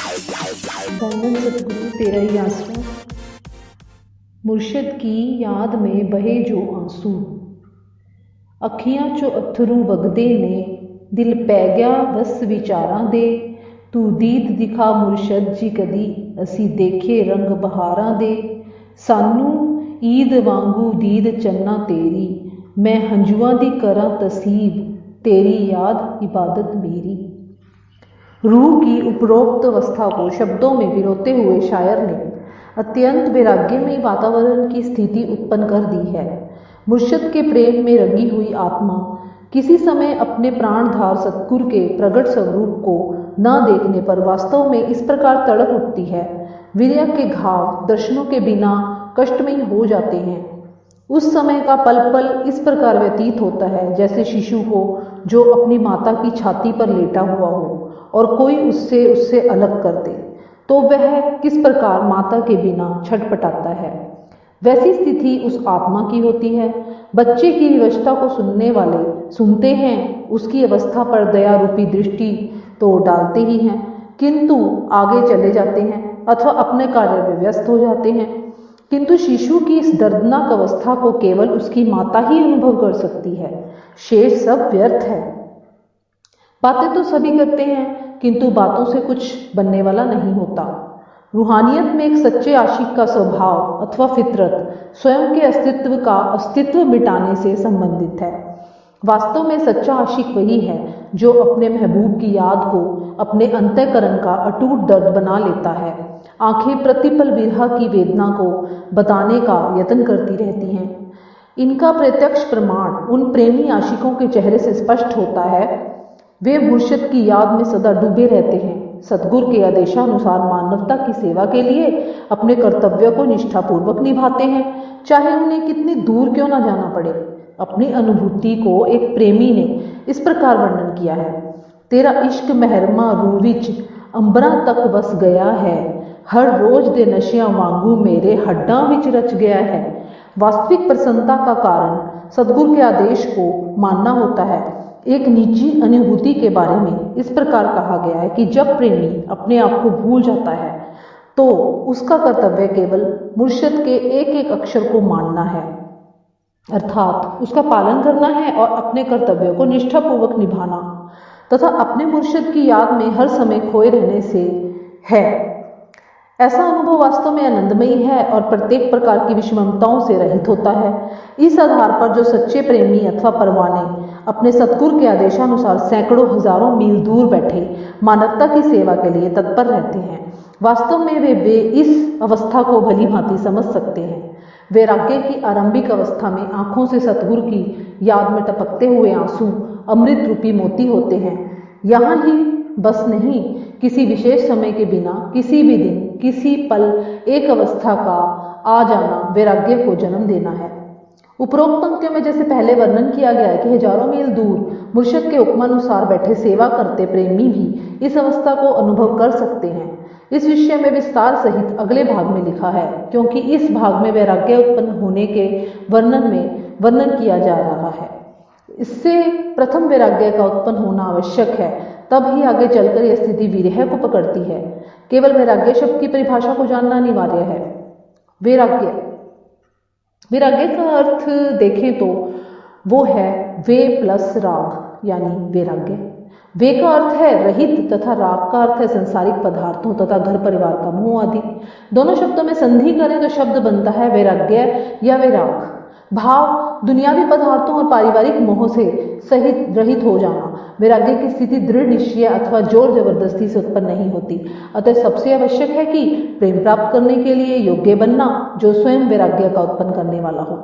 धन सतगुरु तेरा ही आसरा, मुर्शद की याद में बहे जो आंसू। अखियां चो अथरू वगदे ने, दिल पै गया बस विचारां दे। तू दीद दिखा मुर्शद जी कदी, असी देखे रंग बहारां दे। सानू ईद वांगू दीद चन्ना तेरी, मैं हंजुआं दी करां तसीब, तेरी याद इबादत मेरी। रूह की उपरोक्त अवस्था को शब्दों में पिरोते हुए शायर ने अत्यंत वैराग्यमयी वातावरण की स्थिति उत्पन्न कर दी है। मुर्शद के प्रेम में रंगी हुई आत्मा किसी समय अपने प्राणधार सतगुरु के प्रगट स्वरूप को न देखने पर वास्तव में इस प्रकार तड़प उठती है। विरह के घाव दर्शनों के बिना कष्टमयी हो जाते हैं। उस समय का पल पल इस प्रकार व्यतीत होता है जैसे शिशु हो जो अपनी माता की छाती पर लेटा हुआ हो और कोई उससे अलग कर दे तो वह किस प्रकार माता के बिना छटपटाता है। वैसी स्थिति उस आत्मा की होती है। बच्चे की विवशता को सुनने वाले सुनते हैं, उसकी अवस्था पर दया रूपी दृष्टि तो डालते ही हैं, किंतु आगे चले जाते हैं अथवा अपने कार्य में व्यस्त हो जाते हैं। किंतु शिशु की इस दर्दनाक अवस्था को केवल उसकी माता ही अनुभव कर सकती है। शेष सब व्यर्थ है। बातें तो सभी करते हैं, किंतु बातों से कुछ बनने वाला नहीं होता। रूहानियत में एक सच्चे आशिक का स्वभाव अथवा फितरत स्वयं के अस्तित्व का अस्तित्व मिटाने से संबंधित है। वास्तव में सच्चा आशिक वही है जो अपने महबूब की याद को अपने अंतःकरण का अटूट दर्द बना लेता है। आंखें प्रतिपल विरह की वेदना को बताने का यत्न करती रहती हैं। इनका प्रत्यक्ष प्रमाण उन प्रेमी आशिकों के चेहरे से स्पष्ट होता है। वे मुर्शद की याद में सदा डूबे रहते हैं। सतगुरु के आदेशानुसार मानवता की सेवा के लिए अपने कर्तव्यों को निष्ठापूर्वक निभाते हैं, चाहे उन्हें कितनी दूर क्यों ना जाना पड़े। अपनी अनुभूति को एक प्रेमी ने इस प्रकार वर्णन किया है। तेरा इश्क महरमा रूह विच अंबरां तक बस गया है, हर रोज दे नशियां वांगू मेरे हड्डां विच रच गया है। वास्तविक प्रसन्नता का कारण सतगुरु के आदेश को मानना होता है। एक निजी अनुभूति के बारे में इस प्रकार कहा गया है कि जब प्रेमी अपने आप को भूल जाता है तो उसका कर्तव्य केवल मुर्शद के एक एक अक्षर को मानना है, अर्थात उसका पालन करना है और अपने कर्तव्यों को निष्ठापूर्वक निभाना तथा अपने मुर्शद की याद में हर समय खोए रहने से है। ऐसा अनुभव वास्तव में आनंदमयी है और प्रत्येक प्रकार की विषमताओं से रहित होता है। इस आधार पर जो सच्चे प्रेमी अथवा परवाने अपने सतगुरु के आदेशानुसार सैकड़ों हजारों मील दूर बैठे मानवता की सेवा के लिए तत्पर रहते हैं, वास्तव में वे इस अवस्था को भली भांति समझ सकते हैं। वैराग्य की आरंभिक अवस्था में आंखों से सतगुरु की याद में टपकते हुए आंसू अमृत रूपी मोती होते हैं। यहाँ ही बस नहीं, किसी विशेष समय के बिना किसी भी दिन किसी पल एक अवस्था का आ जाना वैराग्य को जन्म देना है। उपरोक्त पंक्तियों में जैसे पहले वर्णन किया गया है कि हजारों मील दूर मुर्शद के हुक्मानुसार बैठे सेवा करते प्रेमी भी इस अवस्था को अनुभव कर सकते हैं। इस विषय में विस्तार सहित अगले भाग में लिखा है, क्योंकि इस भाग में वैराग्य उत्पन्न होने के वर्णन किया जा रहा है। इससे प्रथम वैराग्य का उत्पन्न होना आवश्यक है, तब ही आगे चलकर यह स्थिति विरह को पकड़ती है। केवल वैराग्य शब्द की परिभाषा को जानना अनिवार्य है। वैराग्य का अर्थ देखें तो वो है वे प्लस राग, यानी वैराग्य। वे का अर्थ है रहित तथा राग का अर्थ है संसारिक पदार्थों तथा घर परिवार का मोह आदि। दोनों शब्दों में संधि करें तो शब्द बनता है वैराग्य या वैराग। भाव दुनियावी पदार्थों और पारिवारिक मोह से सहित रहित हो जाना। वैराग्य की स्थिति दृढ़ निश्चय अथवा जोर जबरदस्ती से उत्पन्न नहीं होती। अतः सबसे आवश्यक है कि प्रेम प्राप्त करने के लिए योग्य बनना जो स्वयं वैराग्य का उत्पन्न करने वाला हो।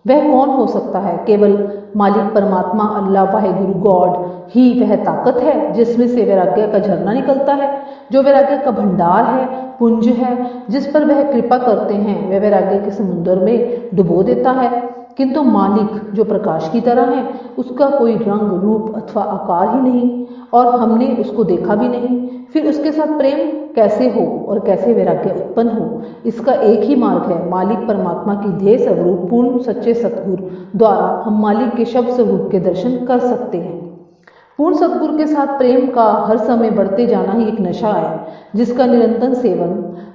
वह कौन हो सकता है? केवल मालिक परमात्मा अल्लाह वाहिगुरु गॉड ही वह ताकत है जिसमें से वैराग्य का झरना निकलता है, जो वैराग्य का भंडार है, पुंज है, जिस पर वह कृपा करते हैं वह वैराग्य के समुद्र में डुबो देता है। किंतु मालिक जो प्रकाश की तरह है, उसका कोई रंग रूप अथवा आकार ही नहीं और हमने उसको देखा भी नहीं। फिर उसके साथ प्रेम कैसे हो और कैसे वैराग्य उत्पन्न हो? इसका एक ही मार्ग है, मालिक परमात्मा की ध्येय स्वरूप पूर्ण सच्चे सतगुरु द्वारा हम मालिक के शब्द स्वरूप के दर्शन कर सकते हैं। पूर्ण सद्गुरु के साथ प्रेम का हर समय बढ़ते जाना ही एक नशा है, जिसका निरंतर सेवन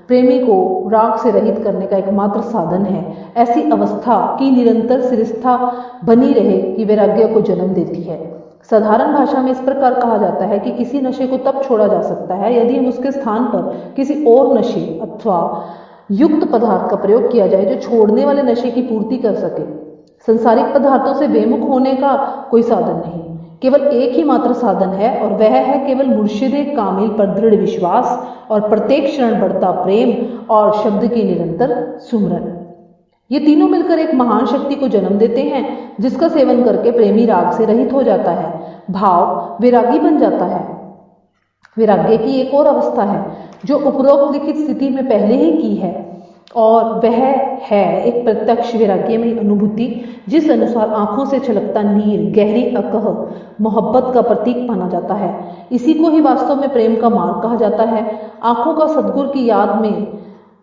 प्रेमी को राग से रहित करने का एकमात्र साधन है। ऐसी अवस्था की निरंतर सिरस्था बनी रहे कि वैराग्य को जन्म देती है। साधारण भाषा में इस प्रकार कहा जाता है कि किसी नशे को तब छोड़ा जा सकता है यदि हम उसके स्थान पर किसी और नशे अथवा युक्त पदार्थ का प्रयोग किया जाए जो छोड़ने वाले नशे की पूर्ति कर सके। संसारिक पदार्थों से बेमुख होने का कोई साधन नहीं, केवल एक ही मात्र साधन है, और वह है केवल मुर्शिदे कामिल पर दृढ़ विश्वास और प्रत्येक क्षण बढ़ता प्रेम और शब्द की निरंतर सुमरन। ये तीनों मिलकर एक महान शक्ति को जन्म देते हैं, जिसका सेवन करके प्रेमी राग से रहित हो जाता है, भाव विरागी बन जाता है। वैराग्य की एक और अवस्था है जो उपरोक्त लिखित स्थिति में पहले ही की है, और वह है एक प्रत्यक्ष वैराग्य में अनुभूति, जिस अनुसार आंखों से छलकता नीर गहरी अकह मोहब्बत का प्रतीक माना जाता है। इसी को ही वास्तव में प्रेम का मार्ग कहा जाता है। आंखों का सद्गुरु की याद में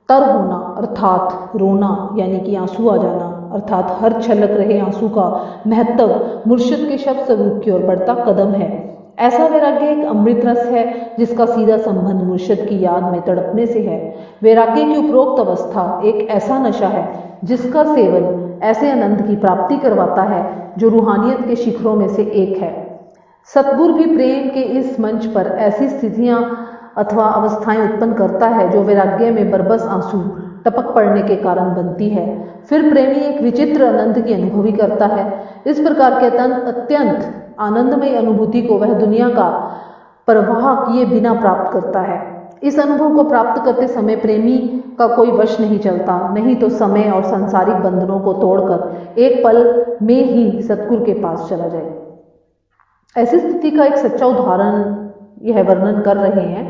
तर होना अर्थात रोना, यानी कि आंसू आ जाना, अर्थात हर छलक रहे आंसू का महत्व मुर्शिद के शब्द स्वरूप की ओर बढ़ता कदम है। ऐसा वैराग्य एक अमृत रस है जिसका सीधा संबंध मुर्शिद की याद में तड़पने से है। वैराग्य की उपरोक्त अवस्था एक ऐसा नशा है जिसका सेवन ऐसे आनंद की प्राप्ति करवाता है जो रूहानियत के शिखरों में से एक है। सतगुरु भी प्रेम के इस मंच पर ऐसी स्थितियां अथवा अवस्थाएं उत्पन्न करता है जो वैराग्य में बरबस आंसू टपक पड़ने के कारण बनती है। फिर प्रेमी एक विचित्र आनंद की अनुभूति करता है। इस प्रकार के अत्यंत आनंदमय अनुभूति को वह दुनिया का परवाह किए बिना प्राप्त करता है। इस अनुभव को प्राप्त करते समय प्रेमी का कोई वश नहीं चलता, नहीं तो समय और सांसारिक बंधनों को तोड़कर एक पल में ही सतगुरु के पास चला जाए। ऐसी स्थिति का एक सच्चा उदाहरण यह वर्णन कर रहे हैं।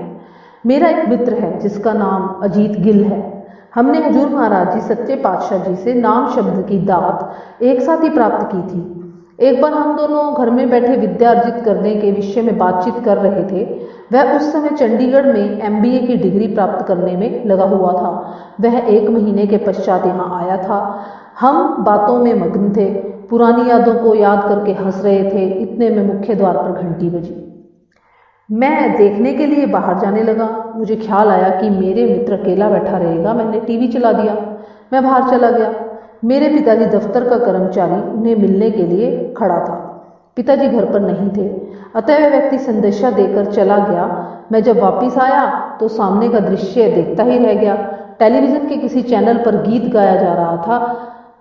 मेरा एक मित्र है जिसका नाम अजीत गिल है। हमने हजूर महाराज जी सच्चे पातशाह जी से नाम शब्द की दात एक साथ ही प्राप्त की थी। एक बार हम दोनों घर में बैठे विद्या अर्जित करने के विषय में बातचीत कर रहे थे। वह उस समय चंडीगढ़ में MBA की डिग्री प्राप्त करने में लगा हुआ था। वह 1 महीने के पश्चात यहाँ आया था। हम बातों में मग्न थे, पुरानी यादों को याद करके हंस रहे थे। इतने में मुख्य द्वार पर घंटी बजी। मैं देखने के लिए बाहर जाने लगा। मुझे ख्याल आया कि मेरे मित्र अकेला बैठा रहेगा। मैंने टीवी चला दिया। मैं बाहर चला गया। मेरे पिताजी दफ्तर का कर्मचारी उन्हें मिलने के लिए खड़ा था। पिताजी घर पर नहीं थे, अतः वह व्यक्ति संदेशा देकर चला गया। मैं जब वापस आया तो सामने का दृश्य देखता ही रह गया। टेलीविजन के किसी चैनल पर गीत गाया जा रहा था।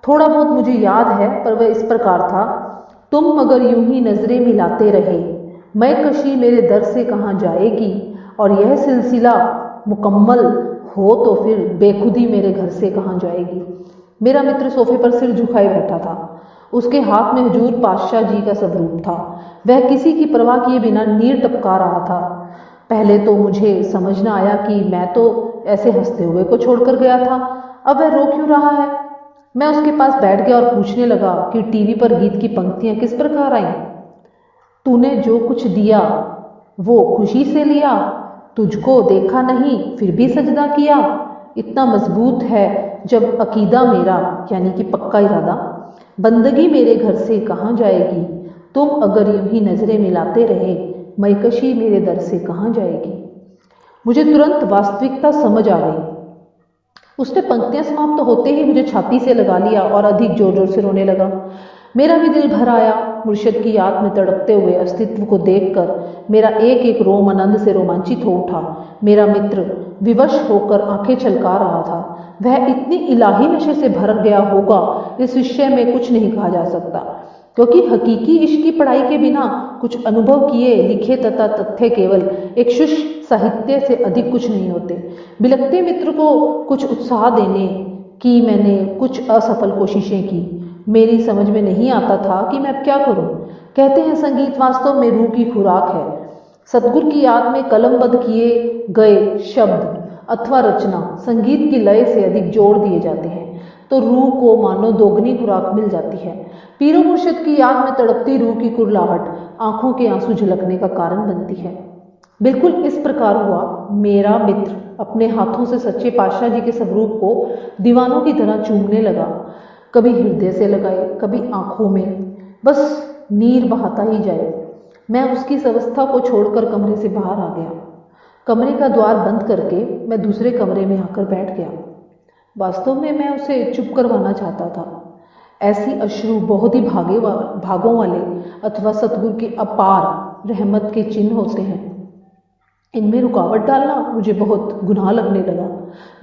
थोड़ा बहुत मुझे याद है, पर वह इस प्रकार था, तुम मगर यूं ही नजरें मिलाते रहे, मैं कशी मेरे दर से कहाँ जाएगी, और यह सिलसिला मुकम्मल हो तो फिर बेखुदी मेरे घर से कहाँ जाएगी। मेरा मित्र सोफे पर सिर झुकाए बैठा था। उसके हाथ में हजूर पातशाह जी का स्वरूप था। वह किसी की परवाह किए बिना नीर टपका रहा था। पहले तो मुझे समझ न आया कि मैं तो ऐसे हंसते हुए को छोड़कर गया था, अब वह रो क्यों रहा है। मैं उसके पास बैठ गया और पूछने लगा कि टीवी पर गीत की पंक्तियां किस प्रकार आईं। तूने जो कुछ दिया वो खुशी से लिया, तुझको देखा नहीं फिर भी सजदा किया। इतना मजबूत है जब अकीदा मेरा, यानी कि पक्का इरादा, बंदगी मेरे घर से कहाँ जाएगी। तुम अगर यूं ही नजरें मिलाते रहे, मैकशी मेरे दर से कहाँ जाएगी। मुझे तुरंत वास्तविकता समझ आ गई। उसने पंक्तियां समाप्त होते ही मुझे छाती से लगा लिया और अधिक जोर जोर से रोने लगा। मेरा भी दिल भर आया। मुर्शिद की याद में तड़पते हुए अस्तित्व को देखकर मेरा एक एक रोम आनंद से रोमांचित हो उठा। मेरा मित्र विवश होकर आंखें छलका रहा था। वह इतनी इलाही नशे से भर गया होगा, इस विषय में कुछ नहीं कहा जा सकता, क्योंकि हकीकी इश्क की पढ़ाई के बिना कुछ अनुभव किए लिखे तथा तथ्य केवल एक शुष्क साहित्य से अधिक कुछ नहीं होते। बिलखते मित्र को कुछ उत्साह देने की मैंने कुछ असफल कोशिशें की। मेरी समझ में नहीं आता था कि मैं अब क्या करूं। कहते हैं संगीत वास्तव में रूह की खुराक है। सतगुरु की याद में कलमबद्ध किए गए शब्द अथवा रचना संगीत की लय से अधिक जोड़ दिए जाते हैं तो रूह को मानो दोगुनी खुराक मिल जाती है। पीरो मुर्शिद की याद में तड़पती रूह की कुरलाहट आंखों के आंसू झलकने का कारण बनती है। बिल्कुल इस प्रकार हुआ। मेरा मित्र अपने हाथों से सच्चे पातशाह जी के स्वरूप को दीवानों की तरह चूमने लगा, कभी हृदय से लगाए, कभी आंखों में, बस नीर बहाता ही जाए। मैं उसकी इस अवस्था को छोड़कर कमरे से बाहर आ गया। कमरे का द्वार बंद करके मैं दूसरे कमरे में आकर बैठ गया। वास्तव में मैं उसे चुप करवाना चाहता था। ऐसी अश्रु बहुत ही भागों वाले अथवा सतगुरु की अपार रहमत के चिन्ह होते हैं। इनमें रुकावट डालना मुझे बहुत गुनाह लगने लगा।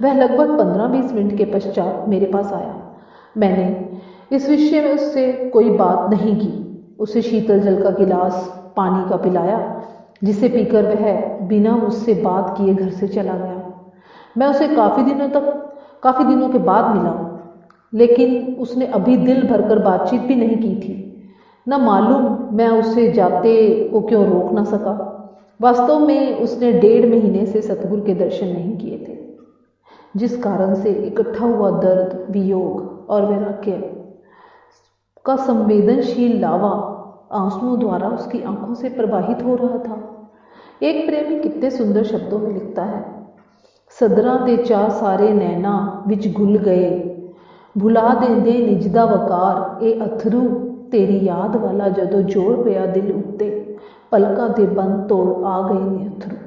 वह लगभग 15-20 मिनट के पश्चात मेरे पास आया। मैंने इस विषय में उससे कोई बात नहीं की। उसे शीतल जल का गिलास पानी का पिलाया, जिसे पीकर वह बिना मुझसे बात किए घर से चला गया। मैं उसे काफ़ी दिनों के बाद मिला, लेकिन उसने अभी दिल भरकर बातचीत भी नहीं की थी। न मालूम मैं उसे जाते को क्यों रोक ना सका। वास्तव में उसने 1.5 महीने से सतगुरु के दर्शन नहीं किए थे, जिस कारण से इकट्ठा हुआ दर्द, वियोग और वैराग्य का संवेदनशील लावा आंसुओं द्वारा उसकी आंखों से प्रवाहित हो रहा था। एक प्रेमी कितने सुंदर शब्दों में लिखता है, सदरा दे चा सारे नैना विच घुल गए, भुला देंदे निजदा वकार ए अथरू, तेरी याद वाला जदों जोर पिया दिल उत्ते, पलकां दे बंद तोड़ आ गए ने अथरू।